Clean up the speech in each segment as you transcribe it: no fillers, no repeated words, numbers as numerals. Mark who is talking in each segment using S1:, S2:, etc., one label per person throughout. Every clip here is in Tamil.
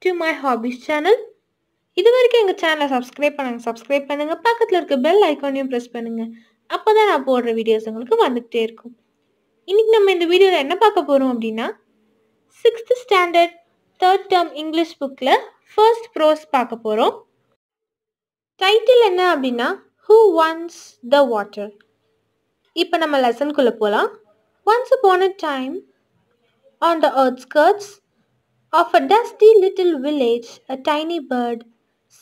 S1: to my Hobbies channel. இதுவரைக்கும் எங்கள் சேனலை சப்ஸ்கிரைப் பண்ணுங்க பக்கத்தில் இருக்க பெல் ஐக்கானையும் ப்ரெஸ் பண்ணுங்க. அப்போ தான் நான் போடுற வீடியோஸ் உங்களுக்கு வந்துகிட்டே இருக்கும். இன்னைக்கு நம்ம இந்த வீடியோவில் என்ன பார்க்க போகிறோம் அப்படின்னா 6th standard 3rd term English புக்கில் ஃபர்ஸ்ட் ப்ரோஸ் பார்க்க போகிறோம். டைட்டில் என்ன அப்படின்னா Who Wants the Water. இப்போ நம்ம லெசனுக்குள்ளே போகலாம். Once upon a time, on the outskirts of a dusty little village, a tiny bird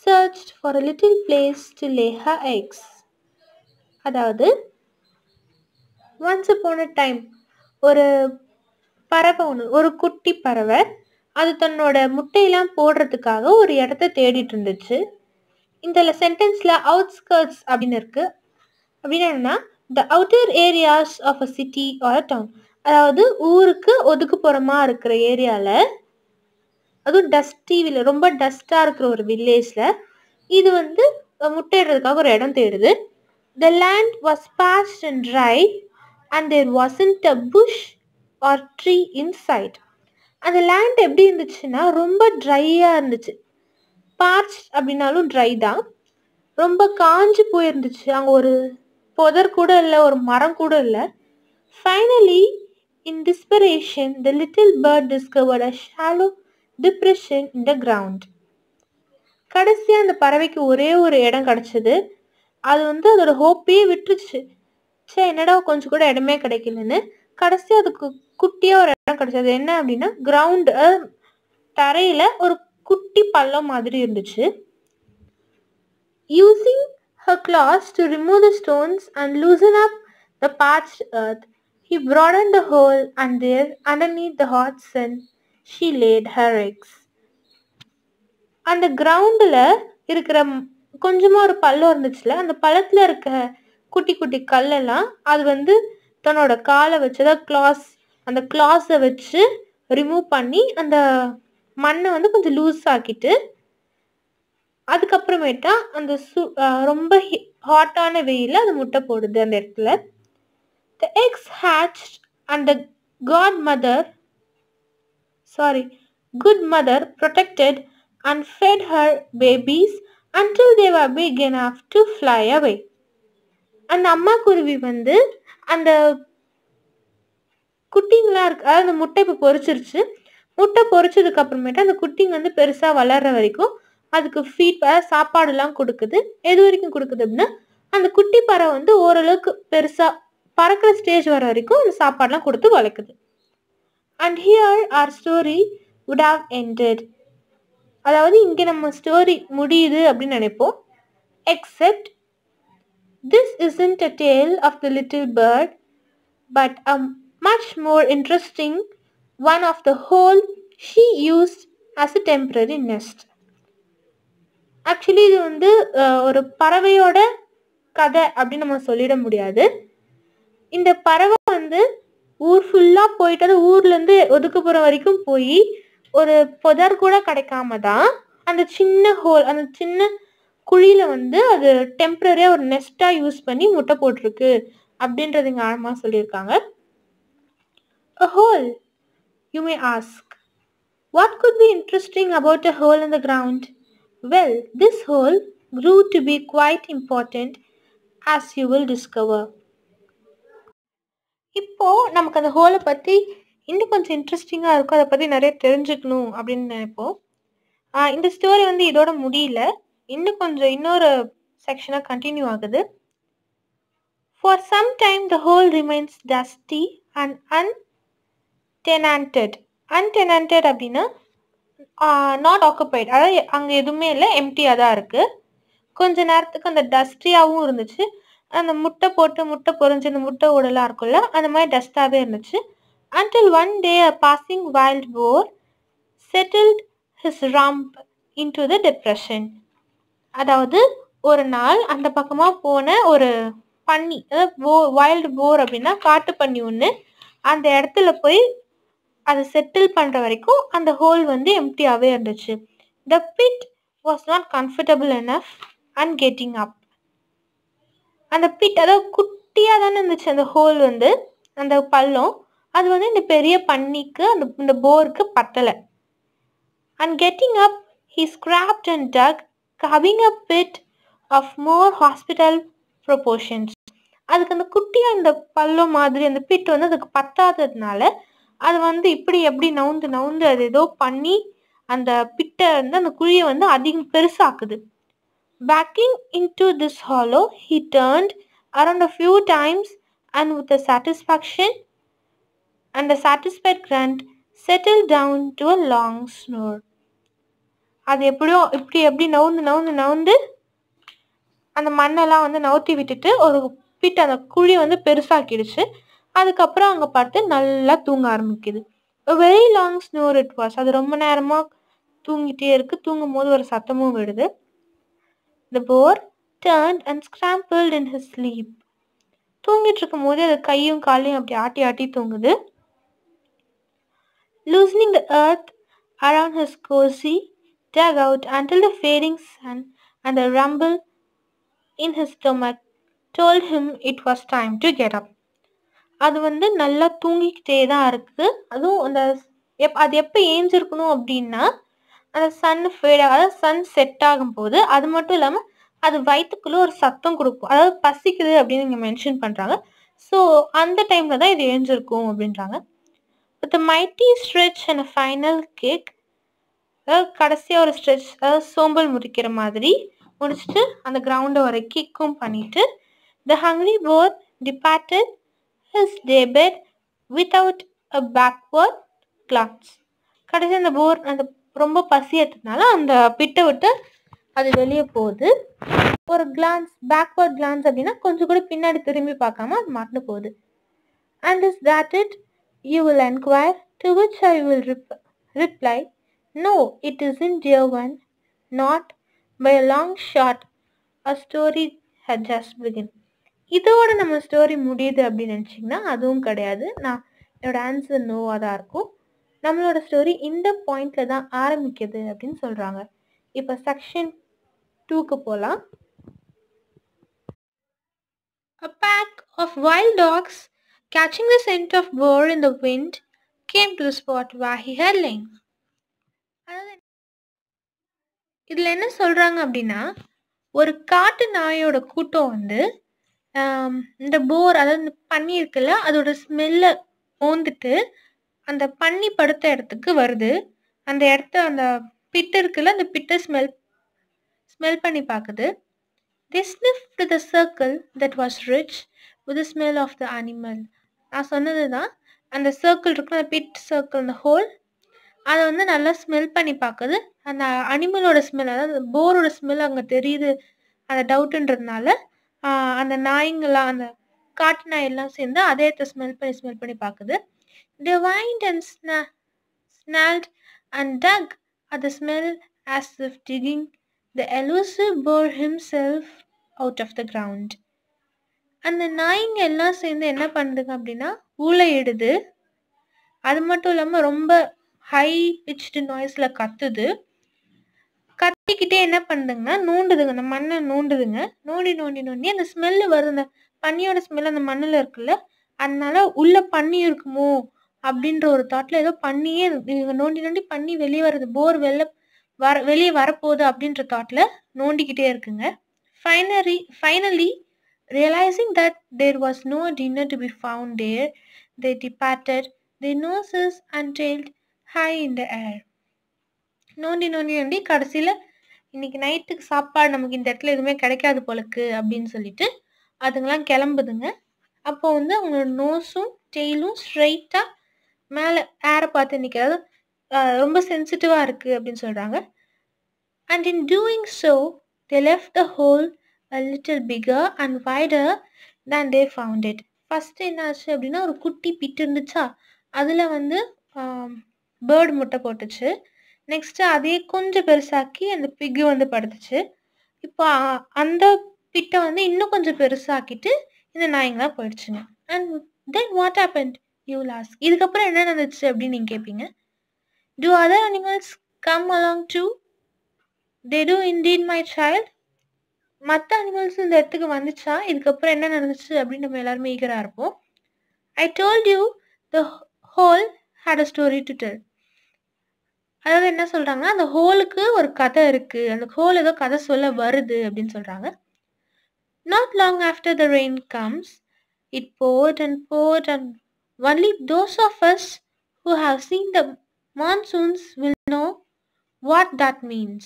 S1: searched for a little place to lay her eggs. அதாவது once upon a time ஒரு பறவை ஒரு குட்டி பறவை அது தன்னோட முட்டையெல்லாம் போடுறதுக்காக ஒரு இடத்த தேடிட்டு இருந்துச்சு. இந்த சென்டென்ஸில் அவுட்ஸ்கர்ட்ஸ் அப்படின்னு இருக்கு. அப்படின்னு என்னன்னா the outer areas of a city or a town. அதாவது ஊருக்கு ஒதுக்குப்புறமா இருக்கிற ஏரியாவில், அதுவும் டஸ்டிவில் ரொம்ப டஸ்டாக இருக்கிற ஒரு வில்லேஜில் இது முட்டையிடுறதுக்காக ஒரு இடம் தேடுது. The land was parched and dry and there wasn't a bush or tree in sight. அந்த லேண்ட் எப்படி இருந்துச்சுன்னா ரொம்ப ட்ரையாக இருந்துச்சு. பார்ச் அப்படின்னாலும் ட்ரை தான், ரொம்ப காஞ்சு போயிருந்துச்சு. அங்கே ஒரு புதர் கூட இல்லை, ஒரு மரம் கூட இல்லை. Finally, in desperation, the little bird discovered a shallow depression in the ground. கடைசியாக அந்த பறவைக்கு ஒரே ஒரு இடம் கிடச்சிது. அது அதோட ஹோப்பையே விட்டுருச்சு. என்னடா கொஞ்சம் கூட இடமே கிடைக்கலன்னு. கடைசியாக அதுக்கு குட்டியாக ஒரு இடம் கிடச்சது. என்ன அப்படின்னா கிரவுண்டு, தரையில் ஒரு குட்டி பள்ளம் மாதிரி இருந்துச்சு. Using her claws to remove the stones and loosen up the parched earth, he broadened the hole and there, underneath the hot sun, she laid her eggs. அந்த கிரவுண்டில் இருக்கிற கொஞ்சமாக ஒரு பள்ளம் இருந்துச்சுல, அந்த பள்ளத்தில் இருக்க குட்டி குட்டி கல்லெல்லாம் அது தன்னோட காலை வச்சு, அதாவது அந்த கிளாஸை வச்சு ரிமூவ் பண்ணி அந்த மண்ணை கொஞ்சம் லூஸ் ஆக்கிட்டு அதுக்கப்புறமேட்டா அந்த ரொம்ப ஹாட்டான வெயிலில் அது முட்டை போடுது அந்த இடத்துல. The eggs hatched and the good mother protected and fed her babies until they were big enough to fly away. அந்த அம்மா குருவி அந்த குட்டிங்களா இருக்கு, அதாவது அந்த முட்டை இப்போ பொரிச்சிருச்சு. முட்டை பொரிச்சதுக்கு அப்புறமேட்டு அந்த குட்டிங்க பெருசாக வளர்ற வரைக்கும் அதுக்கு சாப்பாடுலாம் கொடுக்குது. எது வரைக்கும் கொடுக்குது அப்படின்னா அந்த குட்டி பறவை ஓரளவுக்கு பெருசாக பறக்கிற ஸ்டேஜ் வர வரைக்கும் அந்த சாப்பாடுலாம் கொடுத்து வளர்க்குது. And here our story would have ended. அதாவது இங்கே நம்ம ஸ்டோரி முடியுது அப்படின்னு நினைப்போம். Except this isn't a tale of the little bird, but a much more interesting one of the hole she used as a temporary nest. Actually இது ஒரு பறவையோட கதை அப்படின்னு நம்ம சொல்லிட முடியாது. இந்த பறவை ஊர் ஃபுல்லாக போயிட்டு, அது ஊர்லேருந்து ஒதுக்குப்புற வரைக்கும் போய் ஒரு புதர் கூட கிடைக்காம தான் அந்த சின்ன ஹோல், அந்த சின்ன குழியில் அது டெம்பரரியாக ஒரு நெஸ்ட்டாக யூஸ் பண்ணி முட்டை போட்டிருக்கு அப்படின்றது இங்கே ஆழமாக சொல்லியிருக்காங்க. A hole, you may ask. What could be interesting about a hole in the ground? Well, this hole grew to be quite important, as you will discover. இப்போ நமக்கு அந்த ஹோலை பற்றி இன்னும் கொஞ்சம் இன்ட்ரெஸ்டிங்காக இருக்கும், அதை பற்றி நிறைய தெரிஞ்சுக்கணும் அப்படின்னு நினைப்போம். இந்த ஸ்டோரி இதோட முடியல, இன்னொரு செக்ஷனாக கண்டினியூ ஆகுது. For some time the hole remains dusty and untenanted. Untenanted அப்படின்னா நாட் ஆக்குபைட், அதாவது அங்கே எதுவுமே இல்லை, எம்டியாக தான் இருக்குது. கொஞ்ச நேரத்துக்கு அந்த டஸ்டியாகவும் இருந்துச்சு. அந்த முட்டை பொறிஞ்சு அந்த முட்டை ஓடலாம் இருக்குல்ல, அந்த மாதிரி டஸ்டாகவே இருந்துச்சு. Until one day a passing wild boar settled his rump into the depression. அதாவது ஒரு நாள் அந்த பக்கமாக போன ஒரு பன்னி, அதாவது வைல்டு போர் அப்படின்னா காட்டு பன்னி ஒன்று, அந்த இடத்துல போய் அதை செட்டில் பண்ணுற வரைக்கும் அந்த ஹோல் எம்டியாகவே இருந்துச்சு. The pit was not comfortable enough and getting up. அந்த பிட், அதாவது குட்டியாக தானே இருந்துச்சு அந்த ஹோல், அந்த பள்ளம், அது இந்த பெரிய பன்னிக்கு இந்த போருக்கு பத்தலை. And getting up, he scrapped and dug, carving a pit of more hospital proportions. அதுக்கு அந்த குட்டியா அந்த பள்ளம் மாதிரி அந்த பிட் வந்து அதுக்கு பத்தாததுனால அது வந்து இப்படி எப்படி நவுந்து நவுந்து அது ஏதோ பண்ணி அந்த பிட்டை வந்து அந்த குழியை வந்து அதிகம் பெருசாக்குது. Backing into this hollow, he turned around a few times and with a satisfaction and a satisfied grunt settled down to a long snore. அது எப்படியோ இப்படி எப்படி நவுந்து நவுந்து நவுந்து அந்த மண்ணெல்லாம் வந்து நவுத்தி விட்டுட்டு ஒரு பிட் அந்த குழி வந்து பெருசாக்கிடுச்சு. அதுக்கப்புறம் அங்கே பார்த்து நல்லா தூங்க ஆரம்பிக்குது. A very long snore it was. அது ரொம்ப நேரமாக தூங்கிட்டே இருக்கு. தூங்கும் போது ஒரு சத்தமும் விடுது. The boar turned and scrambled in his sleep. தூங்கிட்டு இருக்கும் போது அது கையும் காலையும் அப்படி ஆட்டி ஆட்டி தூங்குது. Loosening the earth around his cozy dugout until the fading sun and the rumble in his stomach told him it was time to get up. அது வந்து நல்லா தூங்கிக்கிட்டே தான் இருக்குது. அதுவும் அந்த அது எப்போ ஏஞ்சிருக்கணும் அப்படின்னா அந்த சன் ஃபேட் அதாவது சன் செட் ஆகும்போது. அது மட்டும் இல்லாமல் அது வயிற்றுக்குள்ளே ஒரு சத்தம் கொடுக்கும். அதாவது பசிக்குது அப்படின்னு இங்கே மென்ஷன் பண்ணுறாங்க. ஸோ அந்த டைமில் தான் இது ஏஞ்சிருக்கும் அப்படின்றாங்க. With a mighty stretch and a final kick, அதாவது கடைசியாக ஒரு ஸ்ட்ரெச் அதாவது சோம்பல் முறிக்கிற மாதிரி முடிச்சுட்டு அந்த கிரவுண்டை ஒரு கிக்கும் பண்ணிட்டு the hungry boar departed his daybed without a backward glance. கடைசி அந்த போர் அந்த ரொம்ப பசி எடுத்ததுனால அந்த பிட்டை விட்டு அது வெளியே போகுது. ஒரு கிளான்ஸ் பேக்வர்ட் கிளான்ஸ் அப்படின்னா கொஞ்சம் கூட பின்னாடி திரும்பி பார்க்காம அது மாட்டினு போகுது. And is that it? You will enquire, to which I will reply, no, it isn't, dear one, not by a long shot. A story had just begun. இதோட நம்ம ஸ்டோரி முடியுது அப்படின்னு நினச்சிங்கன்னா அதுவும் கிடையாது. என்னோட ஆன்சர் நோவாக தான் இருக்கும். நம்மளோட ஸ்டோரி இந்த பாயிண்டில் தான் ஆரம்பிக்குது அப்படின்னு சொல்கிறாங்க. இப்போ செக்ஷன் 2க்கு போகலாம். A pack of wild dogs, catching the scent of boar in the wind, came to the spot where he had lain. இதில் என்ன சொல்கிறாங்க அப்படின்னா, ஒரு காட்டு நாயோட கூட்டம் வந்து இந்த போர் அதாவது இந்த பன்னி இருக்குல்ல அதோட ஸ்மெல்லை மோந்துட்டு அந்த பன்னி படுத்த இடத்துக்கு வருது. அந்த இடத்த அந்த பிட்டு இருக்குல்ல அந்த பிட்டை ஸ்மெல் பண்ணி பார்க்குது. They sniffed the circle that was rich with the smell of the animal. நான் சொன்னது தான் அந்த சர்க்கிள் இருக்கு அந்த பிட் சர்க்கிள் அந்த ஹோல் அதை வந்து நல்லா ஸ்மெல் பண்ணி பார்க்குது. அந்த அனிமலோட ஸ்மெல் அதாவது போரோட ஸ்மெல் அங்கே தெரியுது அந்த டவுட்டுன்றதுனால அந்த நாய்ங்கெல்லாம் அந்த காட்டு நாயெல்லாம் சேர்ந்து அதே ஸ்மெல் பண்ணி பார்க்குது. They whined and snarled and dug at the smell as if digging the elusive boar himself out of the ground. அந்த நாய்ங்க எல்லாம் சேர்ந்து என்ன பண்ணுதுங்க அப்படின்னா ஊளையிடுது. அது மட்டும் இல்லாமல் ரொம்ப ஹை பிச்டு நாய்ஸில் கத்துது. கத்திக்கிட்டே என்ன பண்ணுதுங்கன்னா நோண்டுதுங்க, அந்த மண்ணை நோண்டுதுங்க. நோண்டி அந்த ஸ்மெல்லு வருது, அந்த பன்னியோட ஸ்மெல் அந்த மண்ணில் இருக்குல்ல, அதனால உள்ள பன்னி இருக்குமோ அப்படின்ற ஒரு தாட்டில் ஏதோ பண்ணியே நோண்டி பண்ணி வெளியே வருது, போர் வெளியே வரப்போகுது அப்படின்ற தாட்டில் நோண்டிக்கிட்டே இருக்குங்க. Finally, realizing that there was no dinner to be found there, they departed, their noses untailed high in the air. நோண்டி கடைசியில் இன்னைக்கு நைட்டுக்கு சாப்பாடு நமக்கு இந்த இடத்துல எதுவுமே கிடைக்காது போலக்கு அப்படின்னு சொல்லிட்டு அதுங்கெல்லாம் கிளம்புதுங்க. அப்போ வந்து அவங்களோட நோஸும் டெய்லும் ஸ்ட்ரைட்டாக மேலே ஏரை பார்த்து நிற்கிறது ரொம்ப சென்சிட்டிவாக இருக்குது அப்படின்னு சொல்கிறாங்க. And in doing so, they left the hole a little bigger and wider than they found it. First என்னாச்சு அப்படின்னா ஒரு குட்டி பிட்டு இருந்துச்சா, அதில் வந்து பேர்டு முட்டை போட்டுச்சு. நெக்ஸ்ட்டு அதே கொஞ்சம் பெருசாக்கி அந்த பிக்கு வந்து படுத்துச்சு. இப்போ அந்த பிட்டை வந்து இன்னும் கொஞ்சம் பெருசாக்கிட்டு இந்த நாய்ங்களாம் போயிடுச்சுங்க. And then what happened you last? இதுக்கப்புறம் என்ன நடந்துச்சு அப்படின்னு நீங்கள் கேட்பீங்க. Do other animals come along too? They do indeed, my child. மற்ற அனிமல்ஸ் இந்த இடத்துக்கு வந்துச்சா, இதுக்கப்புறம் என்ன நடந்துச்சு அப்படின்னு நம்ம எல்லாருமே ஈகராக இருப்போம். I told you the whole had a story to tell. அதாவது என்ன சொல்றாங்கன்னா, அந்த ஹோலுக்கு ஒரு கதை இருக்கு. அந்த ஹோல் ஏதோ கதை சொல்ல வருது அப்படின்னு சொல்றாங்க. Not long after the rain comes, it poured and poured, and only those of us who have seen the monsoons will know what that means.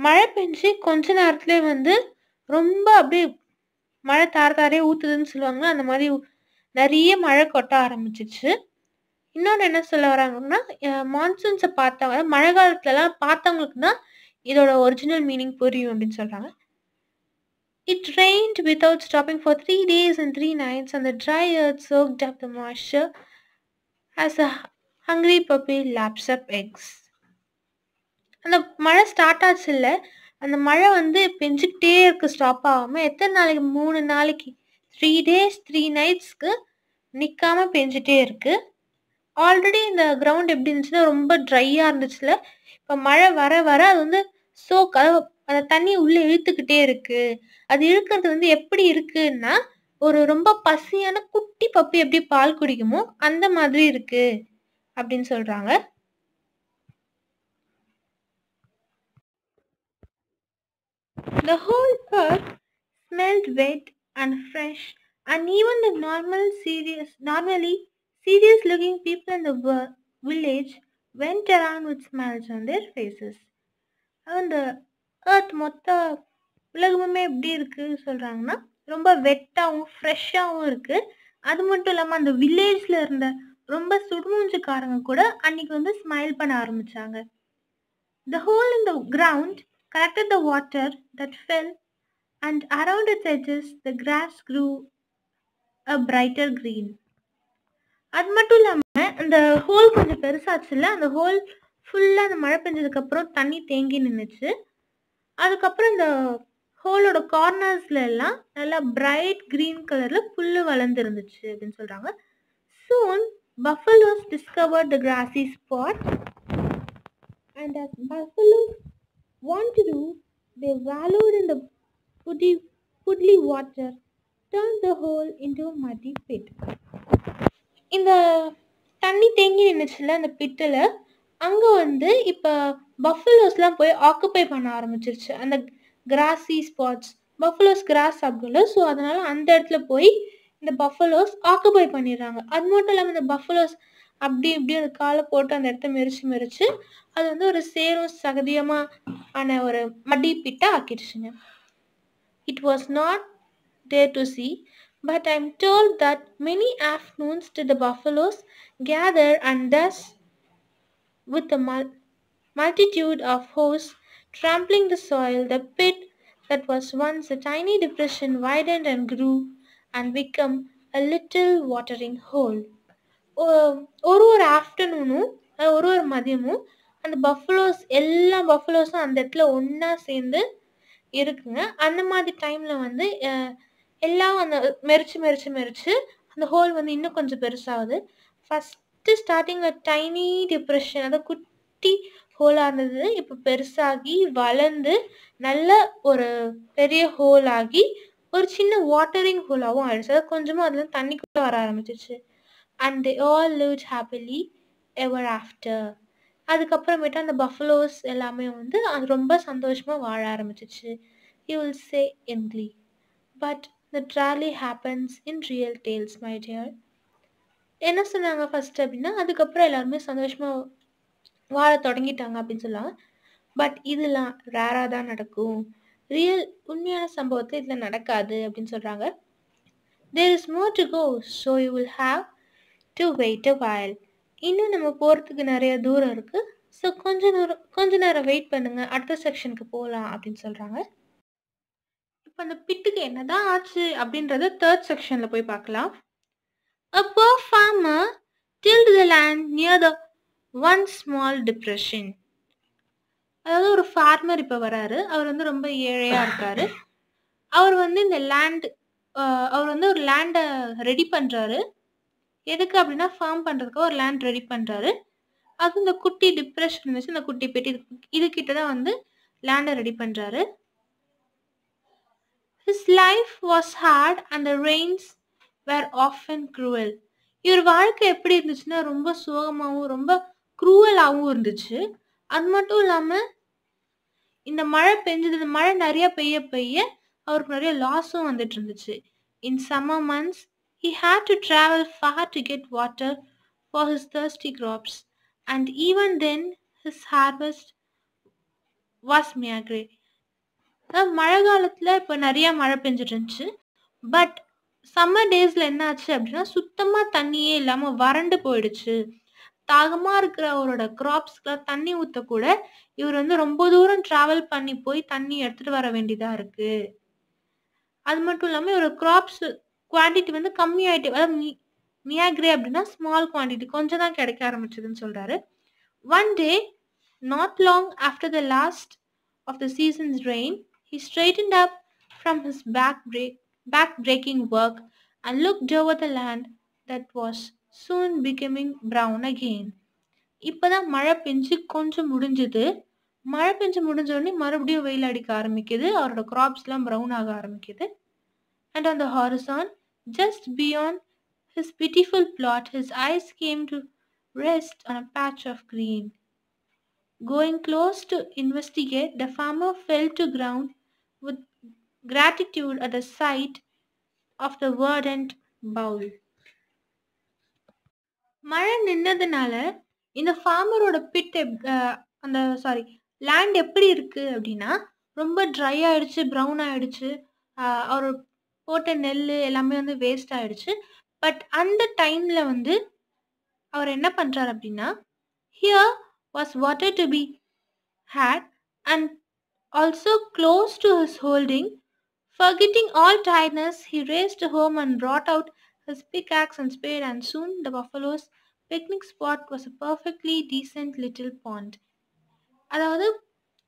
S1: மழை பெஞ்சு கொஞ்ச நேரத்திலே வந்து ரொம்ப அப்படியே மழை தாரையா ஊத்துதுன்னு சொல்லுவாங்கல்ல, அந்த மாதிரி நிறைய மழை கொட்ட ஆரம்பிச்சிச்சு. இன்னொன்னு என்ன சொல்ல வராங்கன்னா, மான்சூன்ஸ பார்த்தவங்க மழை காலத்துலலாம் பார்த்தவங்களுக்கு தான் இதோட ஒரிஜினல் மீனிங் புரியும் அப்படின்னு சொல்றாங்க. It rained without stopping for 3 days and 3 nights, and the dry earth soaked up the moisture as a hungry puppy laps up eggs. அந்த மழை ஸ்டார்ட் ஆச்சுல்ல, அந்த மழை வந்து பெஞ்சுக்கிட்டே இருக்கு ஸ்டாப் ஆகாம. எத்தனை நாளைக்கு? 3 நாளைக்கு, 3 days 3 நைட்ஸ்க்கு நிக்காம பெஞ்சுட்டே இருக்கு. ஆல்ரெடி இந்த கிரவுண்ட் எப்படி இருந்துச்சுன்னா ரொம்ப ட்ரையா இருந்துச்சுல. இப்ப மழை வர வர அது வந்து அந்த தண்ணி உள்ள இழுத்துக்கிட்டே இருக்கு. அது இழுக்கிறது வந்து எப்படி இருக்குன்னா, ஒரு ரொம்ப பசியான குட்டி பப்பி எப்படி பால் குடிக்குமோ அந்த மாதிரி இருக்கு அப்படின்னு சொல்றாங்க. The whole earth smelled wet and fresh, and even the normally serious-looking people in the village went around with smiles on their faces. அந்த earth மொத்த உலகமுமே எப்படி இருக்கு சொல்றாங்கன்னா, ரொம்ப வெட்டாவும் ஃப்ரெஷ்ஷாவும் இருக்கு. அது மட்டும் இல்லாம அந்த வில்லேஜ்ல இருந்த ரொம்ப சுடுமூஞ்சுக்காரங்க கூட அன்னைக்கு வந்து ஸ்மைல் பண்ண ஆரம்பிச்சாங்க. The hole in the ground collected the water that fell, and around its edges the grass grew a brighter green. அது மட்டும் இல்லாம அந்த ஹோல் கொஞ்சம் பெருசாச்சுல்ல, அந்த ஹோல் ஃபுல்லா அந்த மழை பெஞ்சதுக்கு அப்புறம் தண்ணி தேங்கி நின்னுச்சு. அதுக்கப்புறம் இந்த ஹோலோட கார்னர்ஸ்ல எல்லாம் நல்லா பிரைட் கிரீன் கலர்ல புல்லு வளர்ந்து இருந்துச்சு அப்படின்னு சொல்றாங்க. Soon buffaloes discovered the grassy spot, and as buffaloes want to do, they wallowed in the puddly water, turned the hole into a muddy pit. இந்த தண்ணி தேங்கி நின்னுச்சுல அந்த பிட்டுல, அங்க வந்து இப்ப பஃபலோஸ்லாம் போய் ஆக்குபை பண்ண ஆரம்பிச்சிருச்சு அந்த grassy spots. Buffaloes cross சாப்பிடும்ல, so அதனால அந்த இடத்துல போய் இந்த பஃபலோஸ் ஆக்குபை பண்ணிடுறாங்க. அது மட்டும் இல்லாமல் இந்த பஃபலோஸ் அப்படி இப்படி அது காலை போட்டு அந்த இடத்த மெரிச்சு அது வந்து ஒரு சேரும் சகதியமா ஆன ஒரு மடி பிட்டா ஆக்கிடுச்சுங்க. It was not there to see, but I'm told that many afternoons did the buffaloes gather, and thus with a multitude of hoofs trampling the soil, the pit that was once a tiny depression widened and grew and became a little watering hole. ஒரு ஆஃப்டர்நூனும் ஒரு மதியமும் அந்த எல்லா பஃபலோஸும் அந்த இடத்துல ஒன்னா சேர்ந்து இருக்குங்க. அந்த மாதிரி டைம்ல வந்து எல்லாம் அந்த மெரிச்சு அந்த ஹோல் வந்து இன்னும் கொஞ்சம் பெருசாகுது. ஃபர்ஸ்ட் ஸ்டார்டிங்ல டைனி டிப்ரெஷன், அதாவது குட்டி ஹோலா இருந்தது, இப்போ பெருசாகி வளர்ந்து நல்ல ஒரு பெரிய ஹோல் ஆகி ஒரு சின்ன வாட்டரிங் ஹோலாவும் ஆயிடுச்சு. அதாவது கொஞ்சமா அதுல தண்ணி கூட வர ஆரம்பிச்சிச்சு. And they all lived happily ever after. அதுக்கப்புறமேட்டு அந்த பஃபலோஸ் எல்லாமே வந்து அது ரொம்ப சந்தோஷமா வாழ ஆரம்பிச்சிச்சு. You will say in glee, but that rarely happens in real tales, my dear. என்ன சொன்னாங்க ஃபர்ஸ்ட் அப்படின்னா, அதுக்கப்புறம் எல்லாருமே சந்தோஷமா வாழ தொடங்கிட்டாங்க அப்படின்னு சொல்லாங்க. பட் இதெல்லாம் ரேரா தான் நடக்கும், உண்மையான சம்பவத்துல இதுல நடக்காது அப்படின்னு சொல்றாங்க. There is more to go, so you will have to wait a while. இன்னும் நம்ம போறதுக்கு நிறைய தூரம் இருக்கு, ஸோ கொஞ்ச நேரம் வெயிட் பண்ணுங்க, அடுத்த செக்ஷனுக்கு போகலாம் அப்படின்னு சொல்றாங்க. இப்போ அந்த பிட்டுக்கு என்னதான் ஆச்சு அப்படின்றத தேர்ட் செக்ஷன்ல போய் பார்க்கலாம். A poor farmer tilled the land near the one small depression. அதாவது ஒரு ஃபார்மர் இப்போ வராரு, அவர் வந்து ரொம்ப ஏழையா இருக்காரு. அவர் வந்து இந்த அவர் வந்து ஒரு லேண்டை ரெடி பண்றாரு. எதுக்கு அப்படின்னா ஃபார்ம் பண்றதுக்கு ஒரு லேண்ட் ரெடி பண்றாரு. அது இந்த குட்டி டிப்ரெஷன் இருந்துச்சு, இந்த குட்டி பெட்டி இது கிட்ட தான் வந்து லேண்டை ரெடி பண்றாரு. His life was hard and the rains were often cruel. இவர் வாழ்க்கை எப்படி இருந்துச்சுன்னா ரொம்ப சோகமாகவும் ரொம்ப க்ரூவலாவும் இருந்துச்சு. அது மட்டும் இல்லாம இந்த மழை பெஞ்சது மழை நெறைய பெய்ய பெய்ய அவருக்கு நெறைய லாஸும் வந்துட்டு இருந்துச்சு. In summer months, he had to travel far to get water for his thirsty crops, and even then his harvest was meagre. மழை காலத்துல இப்ப நெறைய மழை பெஞ்சுட்டு இருந்துச்சு. பட் சம்மர் டேஸ்ல என்ன ஆச்சு அப்படின்னா, சுத்தமா தண்ணியே இல்லாம வறண்டு போயிடுச்சு. தாகமா இருக்கிற அவரோட கிராப்ஸ்க்குலாம் தண்ணி ஊத்த கூட, இவர் வந்து ரொம்ப தூரம் டிராவல் பண்ணி போய் தண்ணி எடுத்துட்டு வர வேண்டியதா இருக்கு. அது மட்டும் இல்லாம இவரோட கிராப்ஸ் குவான்டிட்டி வந்து கம்மியாயிட்டு அதாவது மியாக்ரே அப்படின்னா ஸ்மால் குவான்டிட்டி கொஞ்சம் தான் கிடைக்க ஆரம்பிச்சதுன்னு சொல்றாரு. One day, not long after the last of the season's rain, he straightened up from his back-breaking work and looked over the land that was soon becoming brown again. இப்பதான் மழை பெஞ்சு கொஞ்சம் முடிஞ்சது. மழை பெஞ்சு முடிஞ்ச உடனே மறுபடியும் வெயில் அடிக்க ஆரம்பிக்குது. அவரோட கிராப்ஸ்லாம் ப்ரௌன் ஆக ஆரம்பிக்குது. And on the horizon, just beyond his pitiful plot, his eyes came to rest on a patch of green. Going close to investigate, the farmer fell to ground with gratitude at the sight of the verdant bowl. மழை நின்னதுனால இந்த ஃபார்மரோட பிட் அந்த சாரி லேண்ட் எப்படி இருக்கு அப்படின்னா ரொம்ப ட்ரை ஆயிடுச்சு, ப்ரௌன் ஆயிடுச்சு. அவர் போட்ட நெல் எல்லாமே வந்து வேஸ்ட் ஆயிடுச்சு. பட் அந்த டைம்ல வந்து அவர் என்ன பண்றாரு அப்படின்னா, here was water to be had and also close to his holding. Forgetting all tiredness, he raced home and brought out his pickaxe and spade, and soon the buffalo's picnic spot was a perfectly decent little pond. அதாவது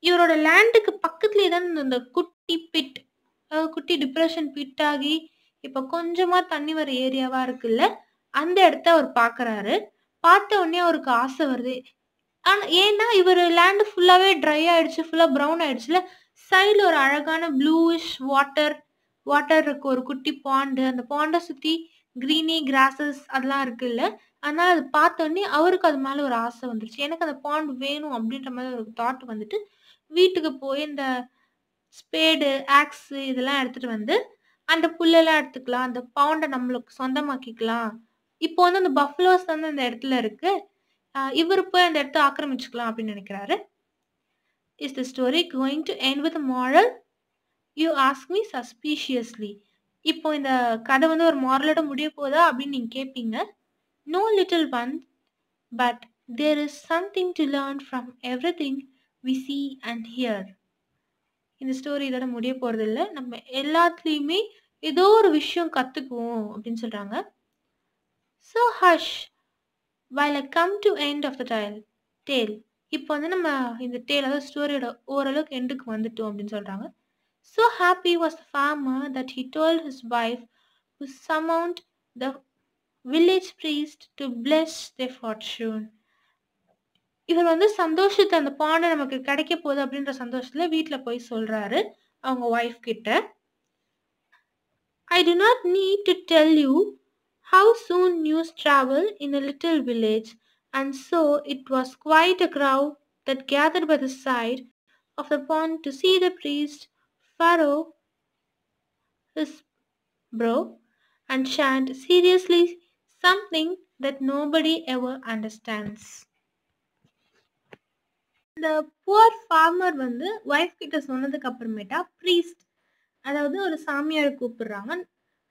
S1: இவரோட லேண்டுக்கு பக்கத்துலேயே தான் இந்த குட்டி பிட், குட்டி டிப்ரெஷன் பிட் ஆகி இப்போ கொஞ்சமா தண்ணி வர ஏரியாவா இருக்குல்ல, அந்த இடத்த அவர் பார்க்கறாரு. பார்த்த உடனே அவருக்கு ஆசை வருது. ஏன்னா இவர் லேண்ட் ஃபுல்லாவே ட்ரை ஆயிடுச்சு, ஃபுல்லா ப்ரௌன் ஆயிடுச்சுல. சைடுல ஒரு அழகான ப்ளூயிஷ் வாட்டர் இருக்கு, ஒரு குட்டி பாண்டு. அந்த பாண்டை சுத்தி கிரீனி கிராசஸ் அதெல்லாம் இருக்குல்ல. அதனால அது பார்த்த உடனே அவருக்கு அது மேல ஒரு ஆசை வந்துருச்சு. எனக்கு அந்த பாண்ட் வேணும் அப்படின்ற மாதிரி ஒரு தாட் வந்துட்டு வீட்டுக்கு போய் இந்த ஸ்பேடு, ஆக்ஸ் இதெல்லாம் எடுத்துட்டு வந்து அந்த புல்லெல்லாம் எடுத்துக்கலாம், அந்த பாண்டை நம்மளுக்கு சொந்தமாக்கிக்கலாம். இப்போ வந்து அந்த பஃபலோஸ் வந்து அந்த இடத்துல இருக்கு. இவர் போய் அந்த இடத்த ஆக்கிரமிச்சுக்கலாம் அப்படின்னு நினைக்கிறாரு. Is the story going to end with a moral? You ask me suspiciously. இப்போ இந்த கதை வந்து ஒரு மாரலோட முடிய போதா அப்படின்னு நீங்க கேட்பீங்க. No little one, but there is something to learn from everything we see and hear. இந்த ஸ்டோரி இதோட முடிய போறது இல்லை. நம்ம எல்லாத்துலேயுமே ஏதோ ஒரு விஷயம் கற்றுக்குவோம் அப்படின்னு சொல்றாங்க. So hush while I come to end of the tale. இப்போ வந்து நம்ம இந்த டேல் அதாவது ஸ்டோரியோட ஓரளவுக்கு எண்டுக்கு வந்துட்டோம் அப்படின்னு சொல்றாங்க. So happy was the farmer that he told his wife to summon the village priest to bless their fortune. இவர் வந்து சந்தோஷத்தை அந்த பாண்டை நமக்கு கிடைக்க போகுது அப்படின்ற சந்தோஷத்துல வீட்டுல போய் சொல்றாரு அவங்க ஒய்ஃப் கிட்ட. I do not need to tell you how soon news travel in a little village, and so it was quite a crowd that gathered by the side of the pond to see the priest furrow his brow and chant seriously something that nobody ever understands. இந்த புவர் ஃபார்மர் வந்து ஒய்ஃப் கிட்ட சொன்னதுக்கு அப்புறமேட்டா ப்ரீஸ்ட் அதாவது ஒரு சாமியாரை கூப்பிடுறாங்க.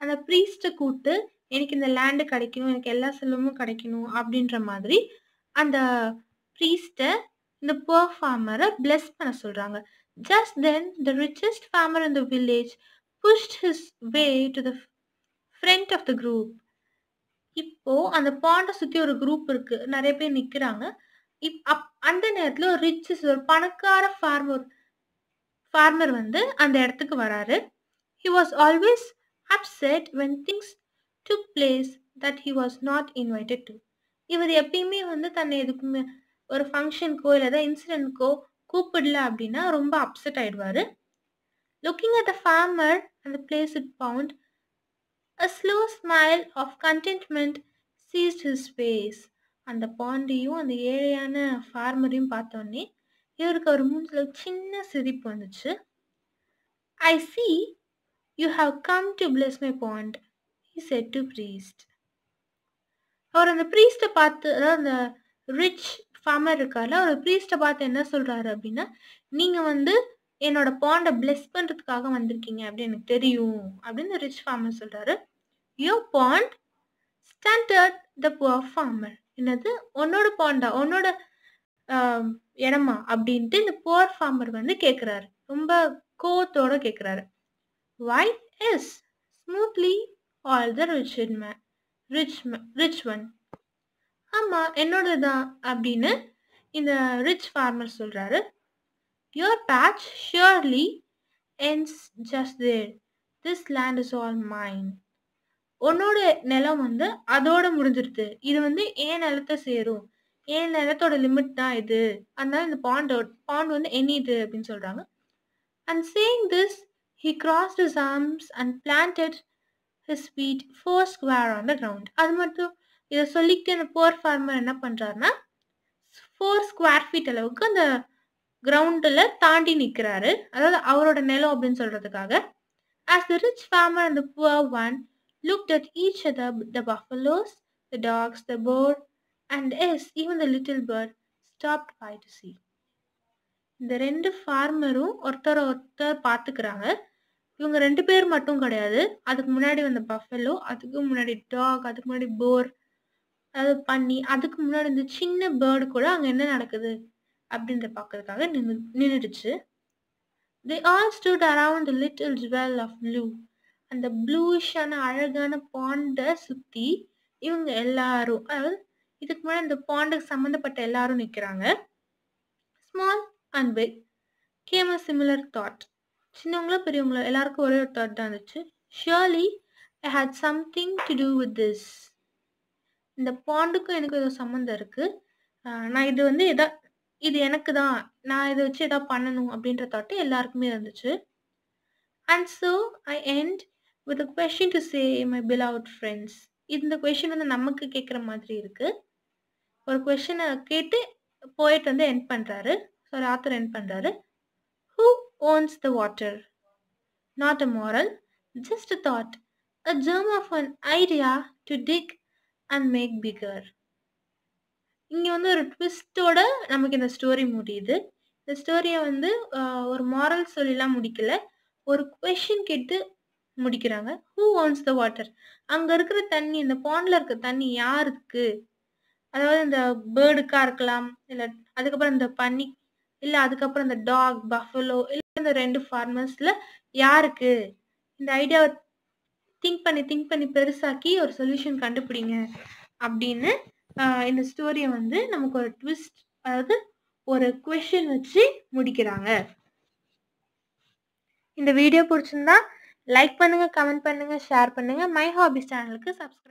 S1: அந்த ப்ரீஸ்ட்டை கூப்பிட்டு எனக்கு இந்த லேண்டு கிடைக்கணும், எனக்கு எல்லா செல்வமும் கிடைக்கணும் அப்படின்ற மாதிரி அந்த ப்ரீஸ்ட்டை இந்த புவர் ஃபார்மரை பிளெஸ் பண்ண சொல்றாங்க. Just then the richest farmer in the village pushed his way to the front of the group. இப்போ அந்த பாண்டை சுத்தி ஒரு குரூப் இருக்கு, நிறைய பேர் நிக்கிறாங்க. அந்த நேரத்துல ஒரு பணக்கார ஃபார்மர் வந்து அந்த இடத்துக்கு வராரு. He was always upset when things took place that he was not invited to. இவர் எப்பயுமே வந்து தன்னை எதுக்குமே ஒரு ஃபங்க்ஷனுக்கோ இல்லை ஏதாவது இன்சிடென்ட்க்கோ கூப்பிடல அப்படின்னா ரொம்ப upset ஆயிடுவாரு. Looking at the farmer and the place it found, a slow smile of contentment seized his face. அந்த பாண்டையும் அந்த ஏழையான ஃபார்மரையும் பார்த்தோன்னே இவருக்கு அவர் மூஞ்சில சின்ன சிரிப்பு வந்துச்சு. "I see you have come to bless my pond," he said to priest. அவர் அந்த ப்ரீஸ்ட்டை பார்த்து, அதாவது அந்த ரிச் ஃபார்மர் இருக்கார்ல, அவர் ப்ரீஸ்ட்டை பார்த்து என்ன சொல்றாரு அப்படின்னா, "நீங்க வந்து என்னோட பாண்டை பிளெஸ் பண்றதுக்காக வந்திருக்கீங்க அப்படின்னு எனக்கு தெரியும்" அப்படின்னு ரிச் ஃபார்மர் சொல்றாரு. "Your pond?" Stunned the poor farmer. என்னது, உன்னோட பாண்டா, உன்னோட இடமா அப்படின்ட்டு இந்த புவர் ஃபார்மர் வந்து கேட்குறாரு. ரொம்ப கோவத்தோட கேட்குறாரு. "Why yes smoothly all the rich one." ஆமா, என்னோடதான் அப்படின்னு இந்த ரிச் ஃபார்மர் சொல்றாரு. "Your patch surely ends just there. This land is all mine." உன்னோட நிலம் வந்து அதோட முடிஞ்சிருது. இது வந்து என் நிலத்தை சேரும். என் நிலத்தோட லிமிட் தான் இது. அதனால இந்த பாண்ட் வந்து என்னது அப்படின்னு சொல்றாங்க. And saying this, he crossed his arms and planted his feet 4 square on the ground. அது மட்டும் இதை சொல்லிக்கிட்டு அந்த புவர் ஃபார்மர் என்ன பண்றாருன்னா 4 ஸ்கொயர் ஃபீட் அளவுக்கு அந்த கிரவுண்டில் தாண்டி நிற்கிறாரு. அதாவது அவரோட நிலம் அப்படின்னு சொல்றதுக்காக. As the rich farmer and the poor one looked at each other, the buffaloes, the dogs, the boar, and yes, even the little bird stopped by to see. இந்த 2 ஃபார்மரும் ஒருத்தர் பார்த்துக்கிறாங்க. இவங்க 2 பேர் மட்டும் கிடையாது. அதுக்கு முன்னாடி வந்த பஃபலோ, அதுக்கு முன்னாடி டாக், அதுக்கு முன்னாடி போர், அதாவது பன்னி, அதுக்கு முன்னாடி இந்த சின்ன பேர்டு கூட அங்கே என்ன நடக்குது அப்படின்றத பார்க்கறதுக்காக நின்றுடுச்சு. They all stood around the little well of blue. அந்த ப்ளூஷான அழகான பாண்டை சுற்றி இவங்க எல்லாரும், அதாவது இதுக்கு முன்னாடி அந்த பாண்டுக்கு சம்மந்தப்பட்ட எல்லாரும் நிற்கிறாங்க. Small and big came a similar thought. சின்னவங்களோ பெரியவங்களோ எல்லாருக்கும் ஒரே ஒரு தாட் தான் இருந்துச்சு. Surely I had something to do with this. இந்த பாண்டுக்கும் எனக்கு ஏதோ சம்மந்தம் இருக்குது. நான் இது வந்து இது எனக்கு தான், நான் இதை வச்சு எதாவது பண்ணணும் அப்படின்ற தாட்டு எல்லாருக்குமே இருந்துச்சு. And so I end with a question to say, my beloved friends. இந்த கொஷின் வந்து நமக்கு கேட்குற மாதிரி இருக்கு. ஒரு கொஷினை கேட்டு போயிட்டு வந்து எண்ட் பண்ணுறாரு. சாரி, ஆத்தர் எண்ட் பண்ணுறாரு. Who owns the water? Not a moral, just a thought, a germ of an idea to dig and make bigger. இங்கே வந்து ஒரு ட்விஸ்டோட நமக்கு இந்த ஸ்டோரி முடியுது. இந்த ஸ்டோரியை வந்து ஒரு மாரல் சொல்லிலாம் முடிக்கல, ஒரு கொஷின் கேட்டு முடிக்கிறாங்க. Who owns the water? அங்கே இருக்கிற தண்ணி, இந்த பாண்டில் இருக்க தண்ணி யாருக்கு? அதாவது இந்த பேர்டுக்கா இருக்கலாம், இல்லை அதுக்கப்புறம் இந்த பன்னி, இல்லை அதுக்கப்புறம் இந்த டாக், பஃபலோ, இல்லை இந்த 2 ஃபார்மர்ஸில் யாருக்கு? இந்த ஐடியாவை திங்க் பண்ணி பெருசாக்கி ஒரு சொல்யூஷன் கண்டுபிடிங்க அப்படின்னு இந்த ஸ்டோரியை வந்து நமக்கு ஒரு ட்விஸ்ட், அதாவது ஒரு கொஷின் வச்சு முடிக்கிறாங்க. இந்த வீடியோ பிடிச்சிருந்தா லைக் பண்ணுங்க, கமெண்ட் பண்ணுங்க, ஷேர் பண்ணுங்க. மை ஹாபிஸ் சேனலுக்கு சப்ஸ்கிரைப்